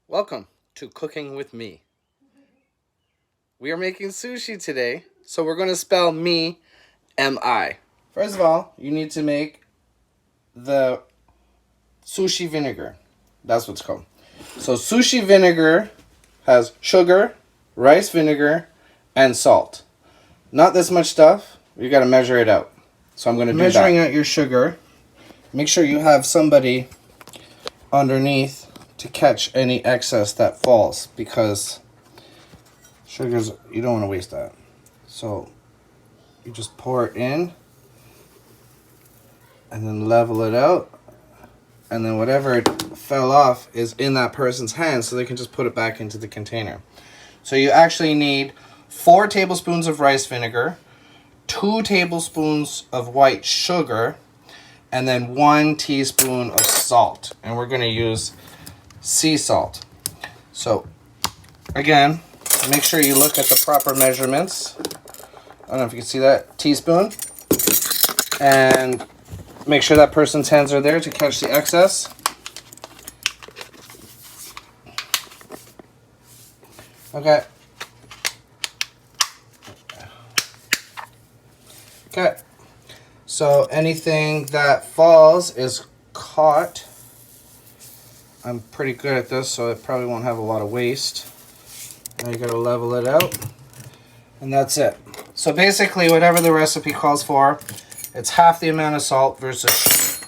Welcome to Cooking with Me. We are making sushi today, so we're going to spell me, M-I. First of all, you need to make the sushi vinegar. That's what it's called. So sushi vinegar has sugar, rice vinegar, and salt. Not this much stuff. You got to measure it out. So I'm going to do measuring out your sugar. Make sure you have somebody underneath to catch any excess that falls, because sugars, you don't want to waste that. So you just pour it in and then level it out, and then whatever fell off is in that person's hand, so they can just put it back into the container. So you actually need 4 tablespoons of rice vinegar, 2 tablespoons of white sugar, and then 1 teaspoon of salt. And we're going to use sea salt. So again, make sure you look at the proper measurements. I don't know if you can see that. Teaspoon. And make sure that person's hands are there to catch the excess. Okay. Okay. So anything that falls is caught. I'm pretty good at this, so it probably won't have a lot of waste. Now you gotta level it out, and that's it. So basically, whatever the recipe calls for, it's half the amount of salt versus sugar.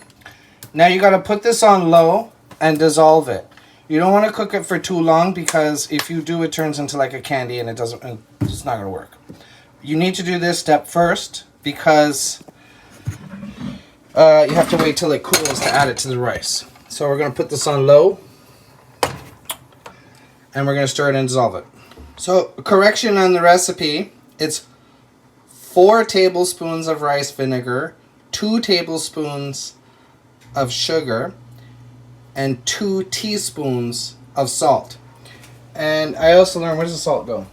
Now you gotta put this on low and dissolve it. You don't want to cook it for too long, because if you do, it turns into like a candy, and it's not gonna work. You need to do this step first, because you have to wait till it cools to add it to the rice. So we're going to put this on low, and we're going to stir it and dissolve it. So, correction on the recipe, it's 4 tablespoons of rice vinegar, 2 tablespoons of sugar, and 2 teaspoons of salt. And I also learned, where does the salt go?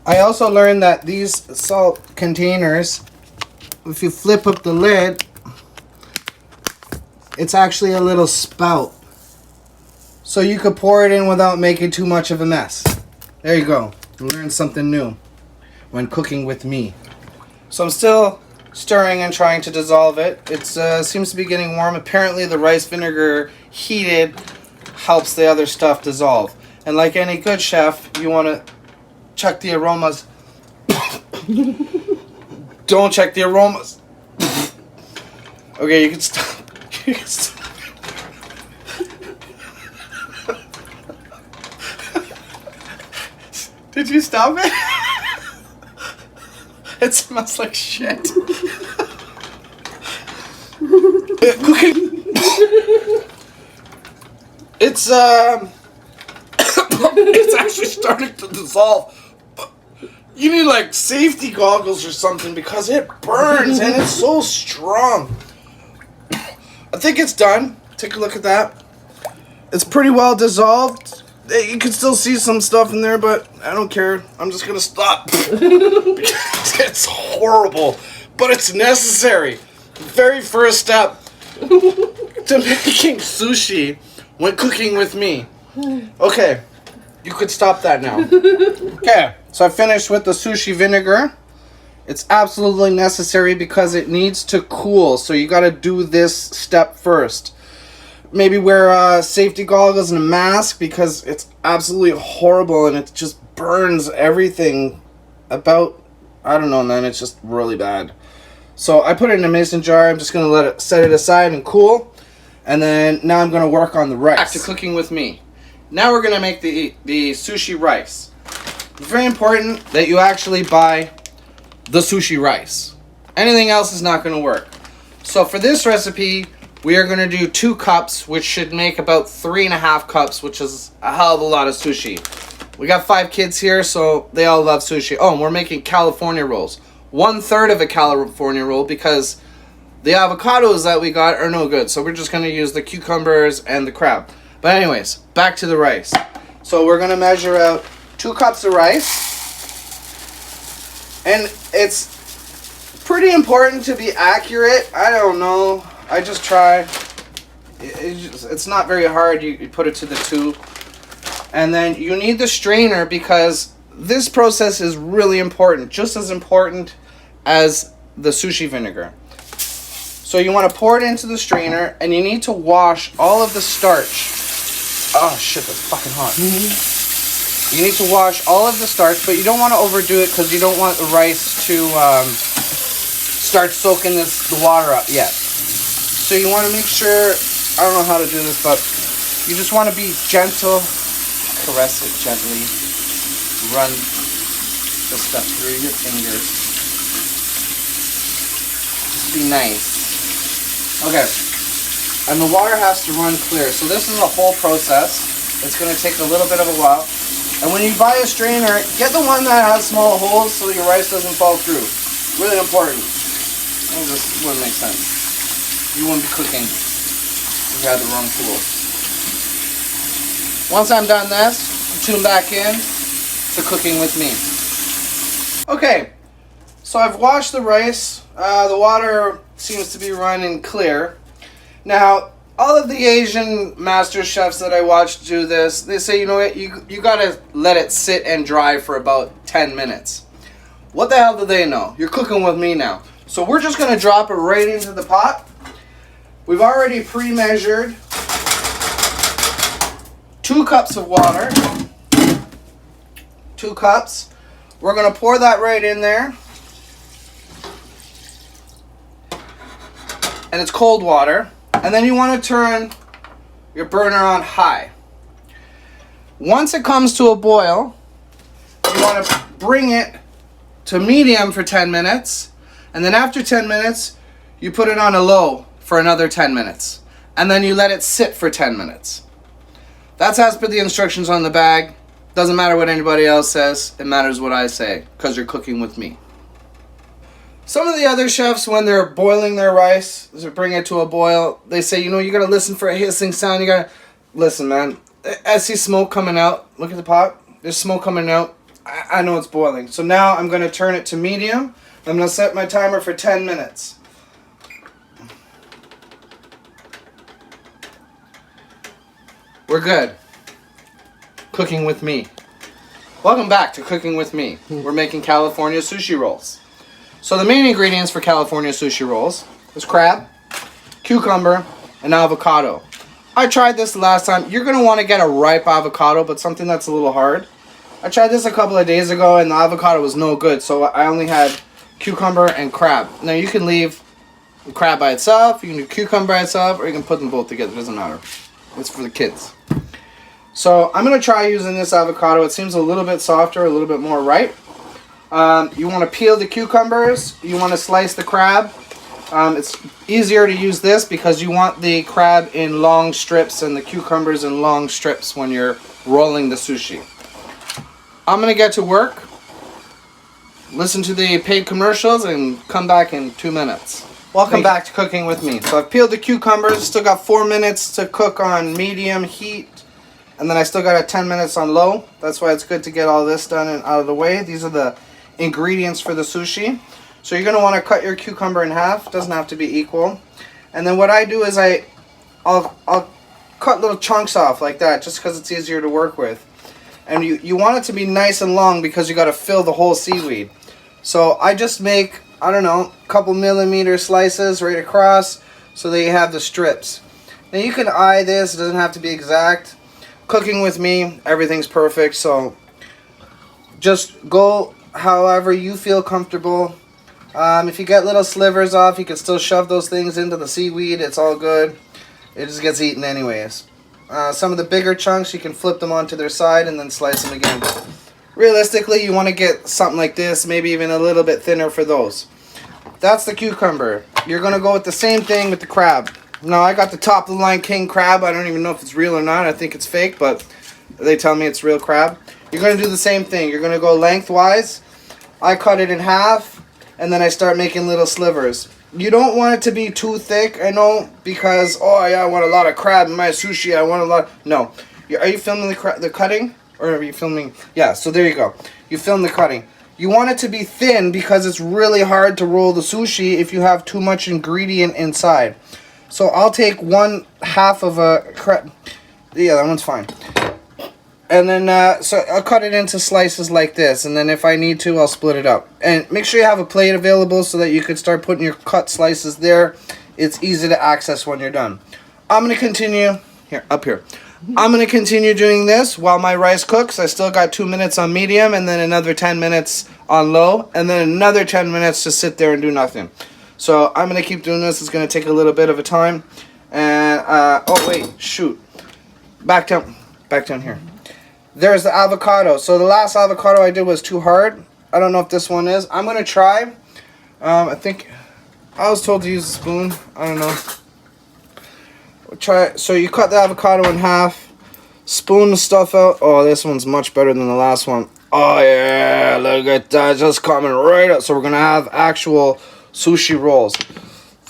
I also learned that these salt containers, if you flip up the lid, it's actually a little spout. So you could pour it in without making too much of a mess. There you go. You learned something new when cooking with me. So I'm still stirring and trying to dissolve it. It seems to be getting warm. Apparently the rice vinegar heated helps the other stuff dissolve. And like any good chef, you want to check the aromas. Don't check the aromas. Okay, you can stop. You can stop. Did you stop it? It smells like shit. It's it's actually starting to dissolve. You need like safety goggles or something, because it burns and it's so strong. I think it's done. Take a look at that. It's pretty well dissolved. You can still see some stuff in there, but I don't care. I'm just gonna stop. Because it's horrible, but it's necessary. The very first step to making sushi when cooking with me. Okay, you could stop that now. Okay, so I finished with the sushi vinegar. It's absolutely necessary because it needs to cool, so you gotta do this step first. Maybe wear safety goggles and a mask, because it's absolutely horrible and it just burns everything about, I don't know, man, it's just really bad. So I put it in a mason jar. I'm just gonna let it set it aside and cool, and then now I'm gonna work on the rice. Back to cooking with me. Now we're gonna make the sushi rice. It's very important that you actually buy the sushi rice. Anything else is not gonna work. So for this recipe, we are going to do 2 cups, which should make about 3.5 cups, which is a hell of a lot of sushi. We got 5 kids here, so they all love sushi. Oh, and we're making California rolls. 1/3 of a California roll, because the avocados that we got are no good. So we're just going to use the cucumbers and the crab. But anyways, back to the rice. So we're going to measure out 2 cups of rice. And it's pretty important to be accurate. I don't know. I just try. It's not very hard. You put it to the 2. And then you need the strainer because this process is really important. Just as important as the sushi vinegar. So you want to pour it into the strainer, and you need to wash all of the starch. Oh shit, that's fucking hot. You need to wash all of the starch, but you don't want to overdo it because you don't want the rice to start soaking the water up yet. So you want to make sure, I don't know how to do this, but you just want to be gentle, caress it gently, run the stuff through your fingers. Just be nice. Okay, and the water has to run clear. So this is a whole process. It's going to take a little bit of a while. And when you buy a strainer, get the one that has small holes so your rice doesn't fall through. Really important. This wouldn't make sense. You wouldn't be cooking if you had the wrong tool. Once I'm done this, tune back in to cooking with me. Okay, so I've washed the rice. The water seems to be running clear. Now, all of the Asian master chefs that I watch do this, they say, you know what, you gotta let it sit and dry for about 10 minutes. What the hell do they know? You're cooking with me now. So we're just gonna drop it right into the pot. We've already pre-measured 2 cups of water. 2 cups. We're gonna pour that right in there. And it's cold water. And then you want to turn your burner on high. Once it comes to a boil, you want to bring it to medium for 10 minutes. And then after 10 minutes, you put it on a low for another 10 minutes. And then you let it sit for 10 minutes. That's as per the instructions on the bag. Doesn't matter what anybody else says. It matters what I say, because you're cooking with me. Some of the other chefs, when they're boiling their rice, to bring it to a boil, they say, you know, you gotta listen for a hissing sound. You gotta listen, man. I see smoke coming out. Look at the pot. There's smoke coming out. I know it's boiling. So now I'm gonna turn it to medium. I'm gonna set my timer for 10 minutes. We're good. Cooking with me. Welcome back to Cooking with Me. We're making California sushi rolls. So the main ingredients for California sushi rolls is crab, cucumber, and avocado. I tried this the last time. You're going to want to get a ripe avocado, but something that's a little hard. I tried this a couple of days ago, and the avocado was no good, so I only had cucumber and crab. Now you can leave the crab by itself, you can do cucumber by itself, or you can put them both together. It doesn't matter. It's for the kids. So I'm going to try using this avocado. It seems a little bit softer, a little bit more ripe. You want to peel the cucumbers. You want to slice the crab. It's easier to use this because you want the crab in long strips and the cucumbers in long strips when you're rolling the sushi. I'm going to get to work, listen to the paid commercials, and come back in 2 minutes. Welcome back to Cooking with Me. So I've peeled the cucumbers. Still got 4 minutes to cook on medium heat. And then I still got 10 minutes on low. That's why it's good to get all this done and out of the way. These are the ingredients for the sushi. So you're going to want to cut your cucumber in half. Doesn't have to be equal. And then what I do is I'll cut little chunks off like that just because it's easier to work with. And you want it to be nice and long because you got to fill the whole seaweed. So I just make, I don't know, a couple millimeter slices right across so that you have the strips. Now you can eye this. It doesn't have to be exact. Cooking with me, everything's perfect, so just go however you feel comfortable. If you get little slivers off, you can still shove those things into the seaweed. It's all good. It just gets eaten anyways. Some of the bigger chunks, you can flip them onto their side and then slice them again. Realistically, you want to get something like this, maybe even a little bit thinner for those. That's the cucumber. You're going to go with the same thing with the crab. Now, I got the top of the line king crab. I don't even know if it's real or not. I think it's fake, but they tell me it's real crab. You're going to do the same thing. You're going to go lengthwise. I cut it in half, and then I start making little slivers. You don't want it to be too thick, I know, because, oh yeah, I want a lot of crab in my sushi. I want a lot. No. Are you filming the cutting? Or are you filming? Yeah, so there you go. You film the cutting. You want it to be thin because it's really hard to roll the sushi if you have too much ingredient inside. So I'll take 1/2 of a yeah, that one's fine. And then so I'll cut it into slices like this, and then if I need to, I'll split it up. And make sure you have a plate available so that you can start putting your cut slices there. It's easy to access when you're done. I'm gonna continue here, up here. I'm gonna continue doing this while my rice cooks. I still got 2 minutes on medium, and then another 10 minutes on low, and then another 10 minutes to sit there and do nothing. So I'm gonna keep doing this. It's gonna take a little bit of a time. And oh wait, shoot, back down here. There's the avocado. So the last avocado I did was too hard. I don't know if this one is. I'm gonna try. I think I was told to use a spoon. I don't know. We'll try. So you cut the avocado in half, spoon the stuff out. Oh, this one's much better than the last one. Oh yeah, look at that, just coming right up. So we're gonna have actual sushi rolls,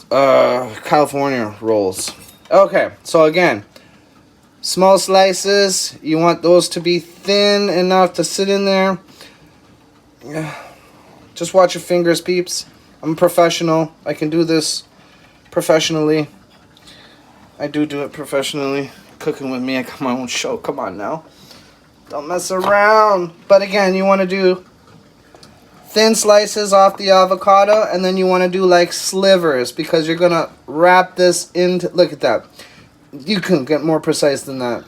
California rolls. Okay, so again, small slices. You want those to be thin enough to sit in there. Yeah. Just watch your fingers, peeps. I'm a professional. I can do this professionally. I do it professionally. Cooking with me, I got my own show. Come on now. Don't mess around. But again, you want to do thin slices off the avocado, and then you want to do like slivers because you're going to wrap this into... Look at that. You couldn't get more precise than that.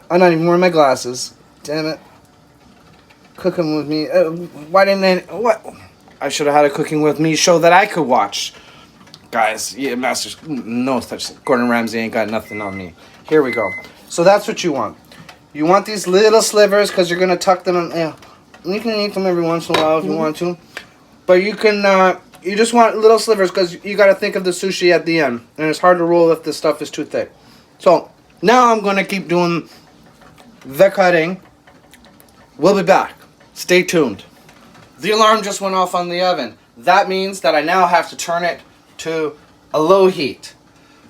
I'm not even wearing my glasses. Damn it. Cooking with me. Why didn't I... What? I should have had a cooking with me show that I could watch. Guys, yeah, masters, no such. Gordon Ramsay ain't got nothing on me. Here we go. So that's what you want. You want these little slivers because you're gonna tuck them in. Yeah, you can eat them every once in a while if you want to, but you can. You just want little slivers because you got to think of the sushi at the end, and it's hard to roll if the stuff is too thick. So now I'm gonna keep doing the cutting. We'll be back. Stay tuned. The alarm just went off on the oven. That means that I now have to turn it to a low heat.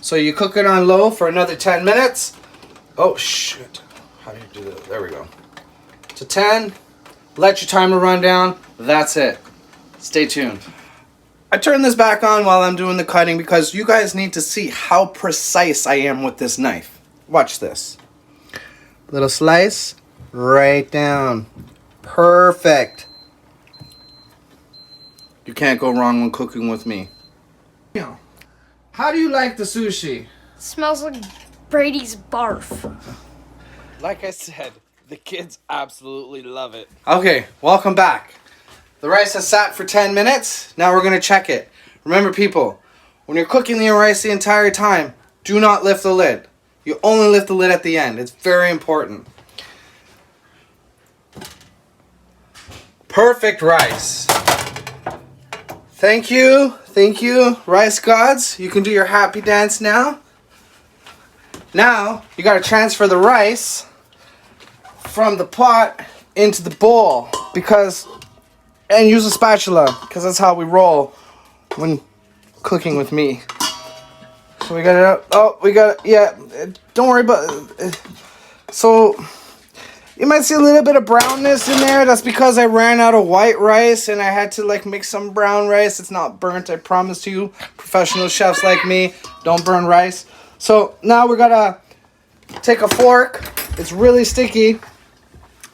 So you cook it on low for another 10 minutes. Oh shit. How do you do that? There we go. To 10. Let your timer run down. That's it. Stay tuned. I turn this back on while I'm doing the cutting because you guys need to see how precise I am with this knife. Watch this. Little slice. Right down. Perfect. You can't go wrong when cooking with me. How do you like the sushi? Smells like Brady's barf. Like I said, the kids absolutely love it. Okay, welcome back. The rice has sat for 10 minutes. Now we're going to check it. Remember, people, when you're cooking the rice the entire time, do not lift the lid. You only lift the lid at the end. It's very important. Perfect rice. Thank you, rice gods. You can do your happy dance now. Now, you gotta transfer the rice from the pot into the bowl and use a spatula, because that's how we roll when cooking with me. So we got it up. Oh, we got it. Yeah, don't worry about it. So... You might see a little bit of brownness in there. That's because I ran out of white rice and I had to like make some brown rice. It's not burnt, I promise you. Professional chefs like me don't burn rice. So now we're gonna take a fork. It's really sticky.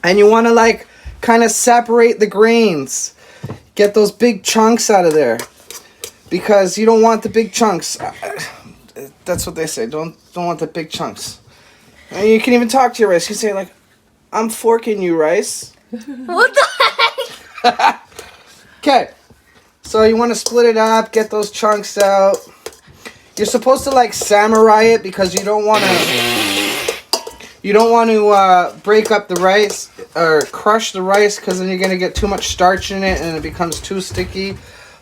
And you want to like kind of separate the grains. Get those big chunks out of there. Because you don't want the big chunks. That's what they say. Don't want the big chunks. And you can even talk to your rice. You say like, I'm forking you, rice. What the heck? Okay. So you want to split it up, get those chunks out. You're supposed to like samurai it because you don't want to break up the rice or crush the rice because then you're going to get too much starch in it and it becomes too sticky.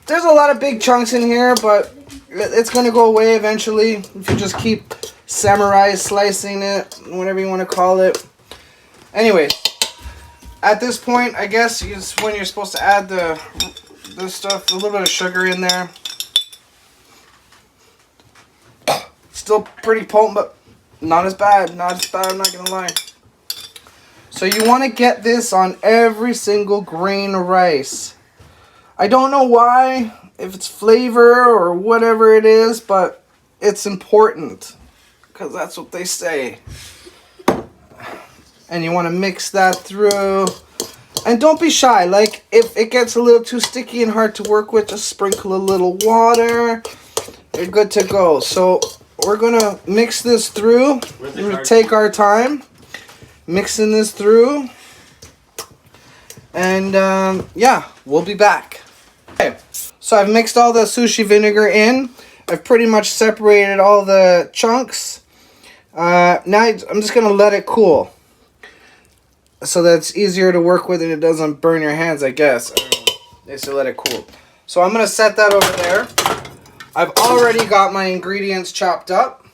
There's a lot of big chunks in here, but it's going to go away eventually if you just keep samurai slicing it, whatever you want to call it. Anyway, at this point, I guess is when you're supposed to add the stuff, a little bit of sugar in there. Still pretty potent, but not as bad. Not as bad, I'm not going to lie. So you want to get this on every single grain of rice. I don't know why, if it's flavor or whatever it is, but it's important because that's what they say. And you want to mix that through. And don't be shy. Like, if it gets a little too sticky and hard to work with, just sprinkle a little water. You're good to go. So we're going to mix this through. We're going to take our time mixing this through. And, yeah, we'll be back. Okay, so I've mixed all the sushi vinegar in. I've pretty much separated all the chunks. Now I'm just going to let it cool, so that it's easier to work with and it doesn't burn your hands, I guess. They say let it cool. So I'm going to set that over there. I've already got my ingredients chopped up.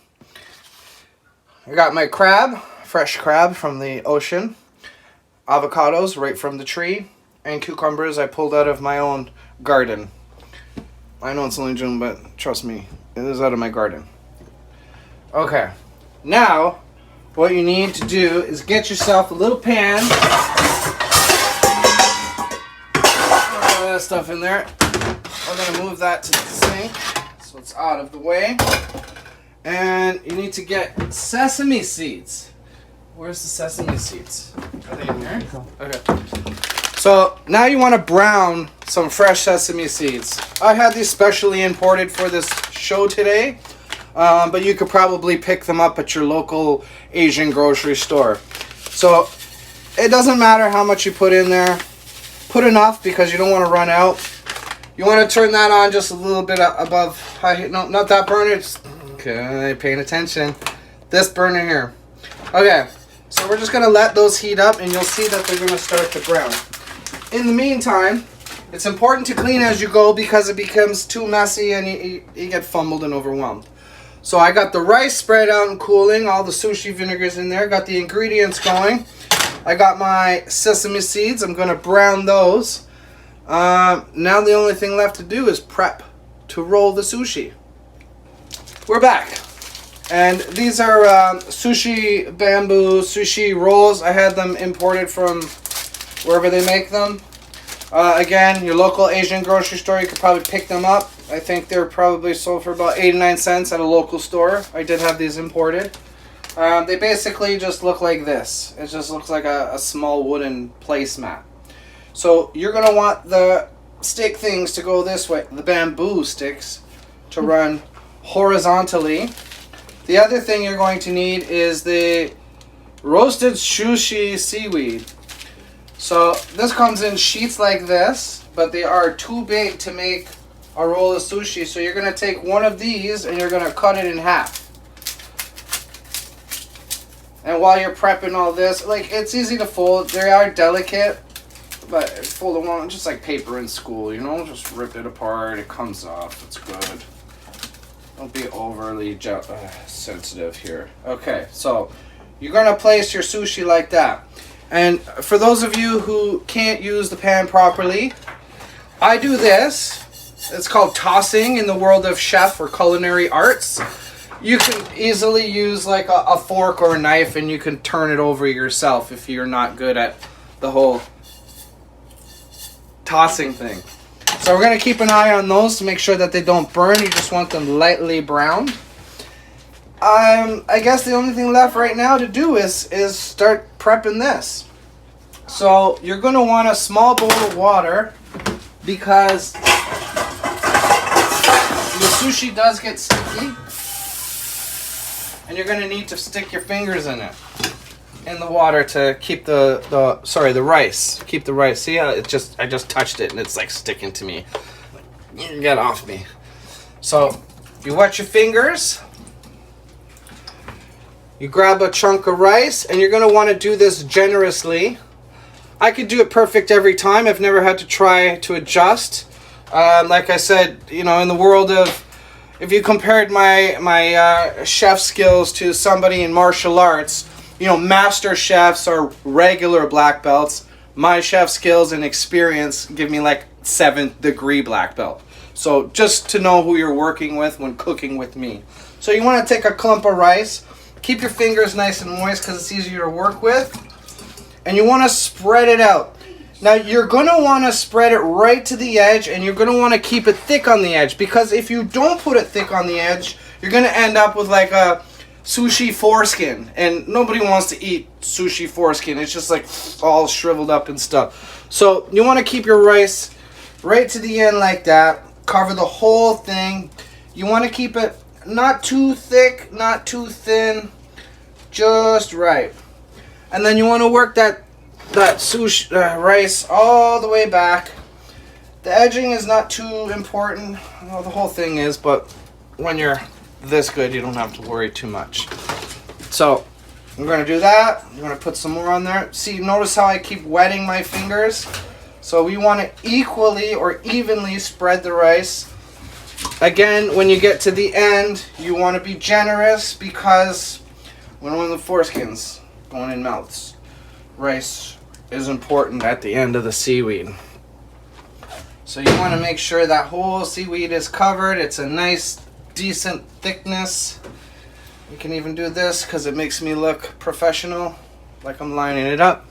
I got my crab, fresh crab from the ocean. Avocados right from the tree. And cucumbers I pulled out of my own garden. I know it's only June, but trust me, it is out of my garden. Okay. Now, what you need to do is get yourself a little pan. All that stuff in there. We're going to move that to the sink so it's out of the way. And you need to get sesame seeds. Where's the sesame seeds? Are they in here? Okay. So now you want to brown some fresh sesame seeds. I had these specially imported for this show today. But you could probably pick them up at your local Asian grocery store. So it doesn't matter how much you put in there. Put enough because you don't want to run out. You want to turn that on just a little bit above high heat. No, not that burner. Just, okay, paying attention. This burner here. Okay, so we're just going to let those heat up and you'll see that they're going to start to brown. In the meantime, it's important to clean as you go because it becomes too messy and you get fumbled and overwhelmed. So I got the rice spread out and cooling, all the sushi vinegars in there, got the ingredients going. I got my sesame seeds, I'm going to brown those. Now the only thing left to do is prep to roll the sushi. We're back. And these are sushi bamboo sushi rolls. I had them imported from wherever they make them. Again, your local Asian grocery store, you could probably pick them up. I think they're probably sold for about 89 cents at a local store. I did have these imported. They basically just look like this. It just looks like a small wooden placemat. So you're going to want the stick things to go this way. The bamboo sticks to run horizontally. The other thing you're going to need is the roasted sushi seaweed. So this comes in sheets like this, but they are too big to make a roll of sushi. So you're going to take one of these and you're going to cut it in half. And while you're prepping all this, like, it's easy to fold. They are delicate, but fold them on just like paper in school, you know? Just rip it apart. It comes off. It's good. Don't be overly sensitive here. Okay, so you're going to place your sushi like that. And for those of you who can't use the pan properly, I do this. It's called tossing in the world of chef or culinary arts. You can easily use like a fork or a knife and you can turn it over yourself if you're not good at the whole tossing thing. So we're going to keep an eye on those to make sure that they don't burn. You just want them lightly browned. I guess the only thing left right now to do is start prepping this. So you're going to want a small bowl of water because the sushi does get sticky. And you're going to need to stick your fingers in it, in the water, to keep the rice. Keep the rice. See how I just touched it and it's like sticking to me. Get off me. So you wet your fingers. You grab a chunk of rice and you're going to want to do this generously. I could do it perfect every time. I've never had to try to adjust. Like I said, you know, in the world of, if you compared my chef skills to somebody in martial arts, you know, master chefs are regular black belts. My chef skills and experience give me like 7th degree black belt. So just to know who you're working with when cooking with me. So you want to take a clump of rice, keep your fingers nice and moist because it's easier to work with, and you want to spread it out. Now you're going to want to spread it right to the edge, and you're going to want to keep it thick on the edge, because if you don't put it thick on the edge, you're gonna end up with like a sushi foreskin, and nobody wants to eat sushi foreskin. It's just like all shriveled up and stuff. So you want to keep your rice right to the end like that. Cover the whole thing. You want to keep it not too thick, not too thin, just right. And then you want to work that sushi rice all the way back. The edging is not too important. Well, the whole thing is, but when you're this good, you don't have to worry too much. So I'm going to do that. I'm going to put some more on there. See, notice how I keep wetting my fingers? So we want to equally or evenly spread the rice. Again, when you get to the end, you want to be generous because when one of the foreskins going in mouths, rice is important at the end of the seaweed. So you want to make sure that whole seaweed is covered. It's a nice, decent thickness. You can even do this because it makes me look professional, like I'm lining it up.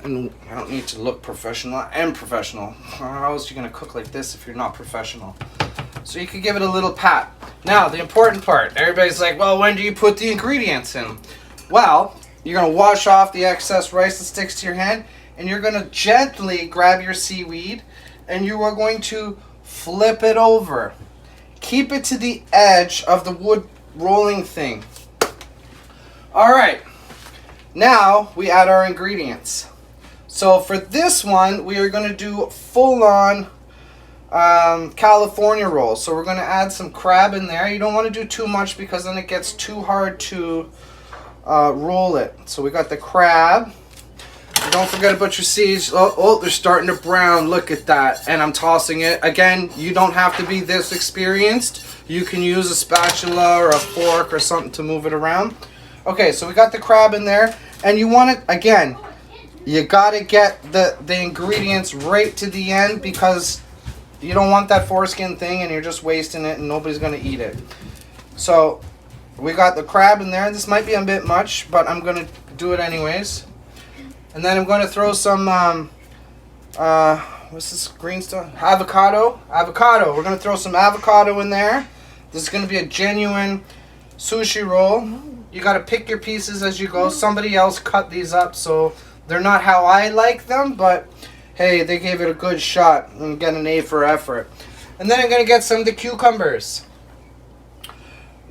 And I don't need to look professional. I am professional. How else are you going to cook like this if you're not professional? So you can give it a little pat. Now, the important part. Everybody's like, well, when do you put the ingredients in? Well, you're going to wash off the excess rice that sticks to your hand, and you're going to gently grab your seaweed, and you are going to flip it over. Keep it to the edge of the wood rolling thing. All right. Now, we add our ingredients. So for this one, we are going to do full-on California rolls. So we're going to add some crab in there. You don't want to do too much because then it gets too hard to roll it. So we got the crab. Don't forget about your seeds. Oh, they're starting to brown. Look at that. And I'm tossing it. Again, you don't have to be this experienced. You can use a spatula or a fork or something to move it around. Okay, so we got the crab in there. And you want it, again, you got to get the ingredients right to the end because you don't want that foreskin thing and you're just wasting it and nobody's going to eat it. So we got the crab in there. This might be a bit much, but I'm going to do it anyways. And then I'm going to throw some, what's this green stuff? Avocado. We're going to throw some avocado in there. This is going to be a genuine sushi roll. You got to pick your pieces as you go. Somebody else cut these up, so they're not how I like them, but hey, they gave it a good shot and get an A for effort. And then I'm going to get some of the cucumbers.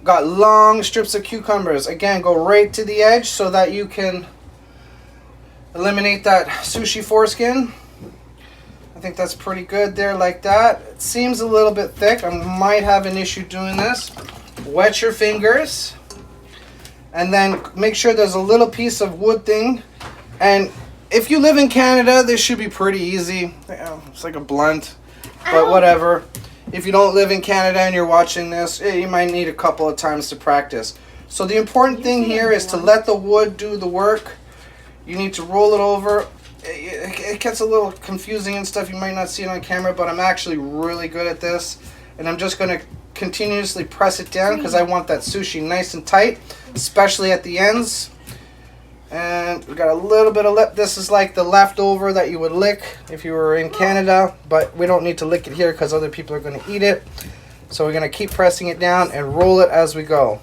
Got long strips of cucumbers. Again, go right to the edge so that you can eliminate that sushi foreskin. I think that's pretty good there like that. It seems a little bit thick. I might have an issue doing this. Wet your fingers. And then make sure there's a little piece of wood thing. And if you live in Canada, this should be pretty easy. It's like a blunt, but whatever. If you don't live in Canada and you're watching this, you might need a couple of times to practice. So the important thing here is to let the wood do the work. You need to roll it over. It gets a little confusing and stuff. You might not see it on camera, but I'm actually really good at this. And I'm just going to continuously press it down because I want that sushi nice and tight, especially at the ends. And we got a little bit of lip. This is like the leftover that you would lick if you were in Canada, but we don't need to lick it here because other people are going to eat it. So we're going to keep pressing it down and roll it as we go.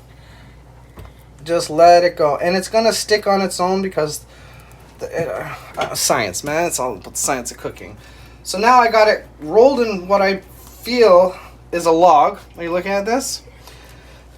Just let it go. And it's going to stick on its own because science, man. It's all about the science of cooking. So now I got it rolled in what I feel is a log. Are you looking at this?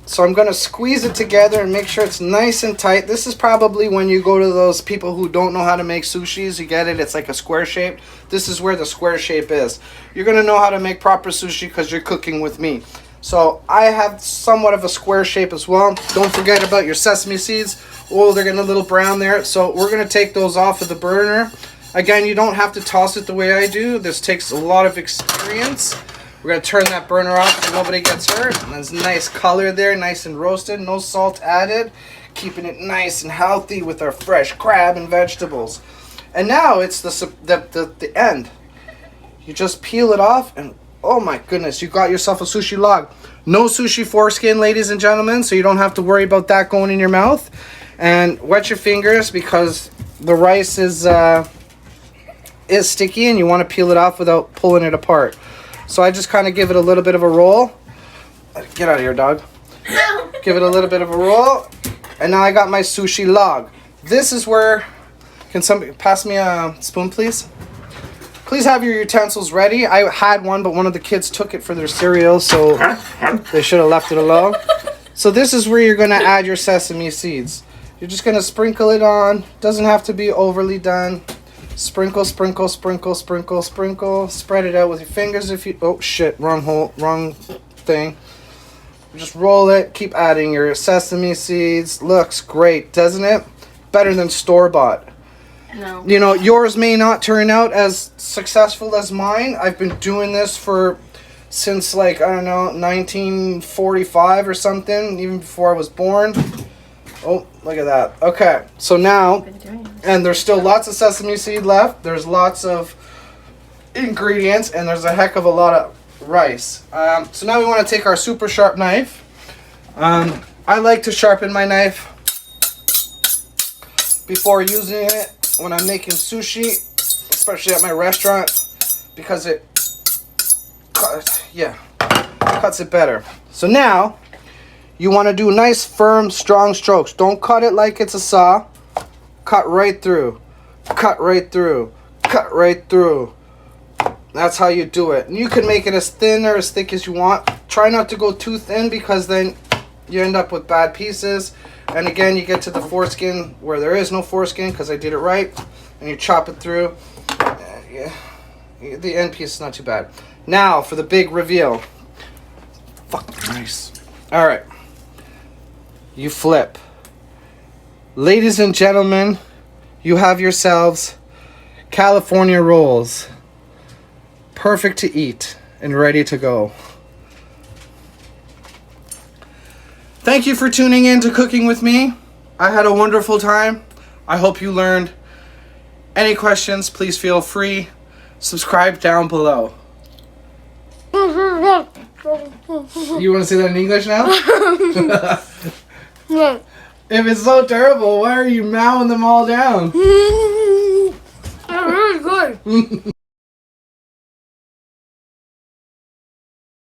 So I'm going to squeeze it together and make sure it's nice and tight. This is probably when you go to those people who don't know how to make sushis. You get it? It's like a square shape. This is where the square shape is. You're going to know how to make proper sushi because you're cooking with me. So I have somewhat of a square shape as well. Don't forget about your sesame seeds. Oh, they're getting a little brown there. So we're going to take those off of the burner. Again, you don't have to toss it the way I do. This takes a lot of experience. We're going to turn that burner off so nobody gets hurt. And there's nice color there, nice and roasted, no salt added. Keeping it nice and healthy with our fresh crab and vegetables. And now it's the end. You just peel it off and oh my goodness, you got yourself a sushi log. No sushi foreskin, ladies and gentlemen, so you don't have to worry about that going in your mouth. And wet your fingers because the rice is sticky and you want to peel it off without pulling it apart. So I just kind of give it a little bit of a roll. Get out of here, dog. Give it a little bit of a roll. And now I got my sushi log. This is where... Can somebody pass me a spoon, please? Please have your utensils ready. I had one, but one of the kids took it for their cereal, so they should have left it alone. So this is where you're going to add your sesame seeds. You're just going to sprinkle it on. Doesn't have to be overly done. Sprinkle, sprinkle, sprinkle, sprinkle, sprinkle. Spread it out with your fingers if you... Oh, shit. Wrong thing. Just roll it. Keep adding your sesame seeds. Looks great, doesn't it? Better than store-bought. No. You know, yours may not turn out as successful as mine. I've been doing this since like, I don't know, 1945 or something, even before I was born. Oh, look at that. Okay, so now, and there's still lots of sesame seed left. There's lots of ingredients, and there's a heck of a lot of rice. So now we want to take our super sharp knife. I like to sharpen my knife before using it when I'm making sushi, especially at my restaurant, because it cuts it better. So now you want to do nice, firm, strong strokes. Don't cut it like it's a saw. Cut right through. Cut right through. Cut right through. That's how you do it. And you can make it as thin or as thick as you want. Try not to go too thin, because then you end up with bad pieces. And again, you get to the foreskin where there is no foreskin, because I did it right. And you chop it through. The end piece is not too bad. Now for the big reveal. Fuck, nice. Alright. You flip. Ladies and gentlemen, you have yourselves California rolls. Perfect to eat and ready to go. Thank you for tuning in to Cooking with Me. I had a wonderful time. I hope you learned. Any questions, please feel free. Subscribe down below. You want to say that in English now? If it's so terrible, why are you mowing them all down? They're really good.